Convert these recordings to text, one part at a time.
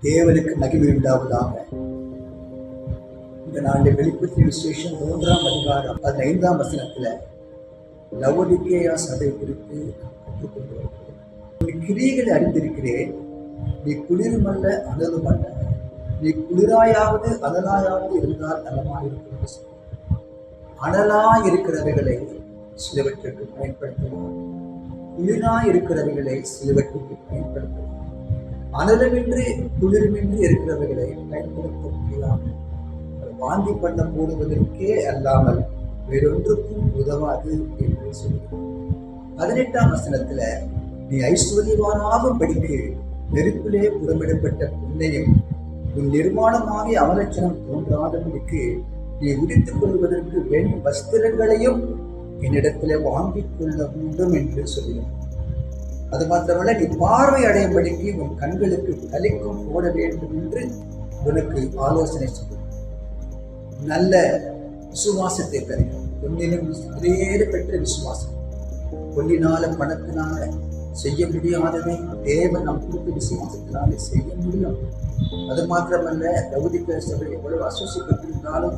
தேவனுக்கு மகிமை உண்டாவதாக. இந்த நாளில் வெளிப்படுத்திய விசேஷம் 3ஆம் அதிகாரம் 15ஆம் வசனத்துல லவோதிக்கேயா சபை குறித்து கிரியைகளை அறிந்திருக்கிறேன், நீ குளிருமல்ல அனலுமல்ல, நீ குளிராயாவது அனலாயாவது இருந்தால் நலமாயிருக்கும். அனலாய் இருக்கிறவைகளை சிலவற்றுக்கு பயன்படுத்துவார், குளிராய் இருக்கிறவைகளை சிலவற்றுக்கு பயன்படுத்துவார். அனலுமின்றி குளிருமின்றி இருக்கிறவைகளை பயன்படுத்த முடியாமல் வாந்தி பண்ண போடுவதற்கே அல்லாமல் வேறொன்றுக்கும் உதவாது என்று சொல்கிறார். 18ஆம் வசனத்துல நீ ஐஸ்வர்யவானாகும் படிக்கு நெருப்பிலே புறமிடப்பட்ட பொன்னையும் உன் நிர்மாணமாகிய அவலட்சணம் தோன்றாதபடிக்கு நீ உரித்துக் கொள்வதற்கு வேண்டும் வஸ்திரங்களையும் என்னிடத்திலே வாங்கிக் கொள்ள வேண்டும் என்று சொல்கிறார். அது மாத்திரமல்ல, நீ பார்வை அடையும்படிக்கு உன் கண்களுக்கு கலிக்கும் போட வேண்டும் என்று உனக்கு ஆலோசனை சொல்லும். நல்ல விசுவாசத்தை தருகிறோம். பொன்னிலும் வேறு பெற்ற விசுவாசம். பொன்னினால பணத்தினால செய்ய முடியாததை தேவன் நம் கொடுத்த விசுவாசத்தினாலே செய்ய முடியும். அது மாத்திரமல்ல, லவோதிக்கேயா சபை எவ்வளவு அசோசிக்கப்பட்டிருந்தாலும்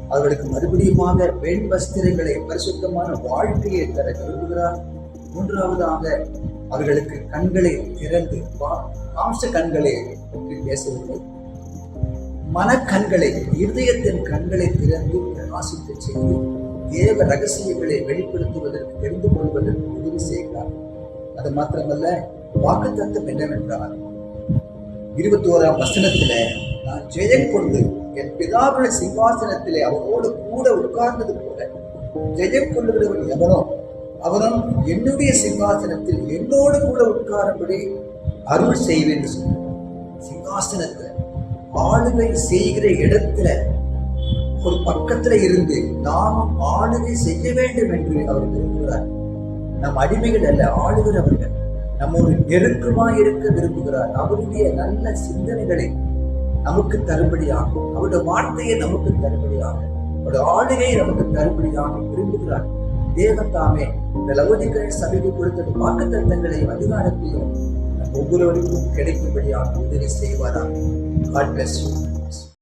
அவர்களுக்கு மறுபடியுமாக வெண் வஸ்திரங்களை, பரிசுத்தமான வாழ்க்கையை தர விரும்புகிறார். 3ஆவதாக அவர்களுக்கு கண்களை திறந்து, மாம்ச கண்களை பற்றி பேசவில்லை, மனக்கண்களை, இருதயத்தின் கண்களை திறந்து ஆசித்து செய்து தேவ ரகசியங்களை வெளிப்படுத்துவதற்கு, தெரிந்து கொள்வதற்கு உதவி செய்கிறார். அது மாத்திரமல்ல, வாக்குத்தத்தம் என்னவென்றால் 21ஆம் வசனத்தில நான் ஜெயம் கொண்டு என் பிதாவுடைய சிங்காசனத்திலே அவரோடு கூட உட்கார்ந்தது போல ஜெயம் கொள்ளுகிறவன் எவனோ அவனும் என்னுடைய சிங்காசனத்தில் என்னோடு கூட உட்காரும்படி அருள் செய்வேன் என்று சொன்னார். சிங்காசனத்துல ஆளுகை செய்கிற இடத்துல ஒரு பக்கத்துல இருந்து நாமும் ஆளுகை செய்ய வேண்டும் என்று அவர் விரும்புகிறார். நம் அடிமைகள் அல்ல, ஆளுகிறவர்கள். நம்மோடு நெருக்கமாய் இருக்க விரும்புகிறார். அவருடைய நல்ல சிந்தனைகளை நமக்கு தரும்படியாக, அவருடைய வார்த்தையை நமக்கு தரும்படியாக, அவருடைய ஆளுகையை நமக்கு தரும்படியாக விரும்புகிறார். தேவன் தாமே இந்த லவோதிக்கேயா சபைக்கு கொடுத்த வாக்குத்தத்தங்களையும் அதிகாரத்தையும் ஒவ்வொருவருக்கும் கிடைக்கும்படியாக உதவி செய்வாராம். God bless you.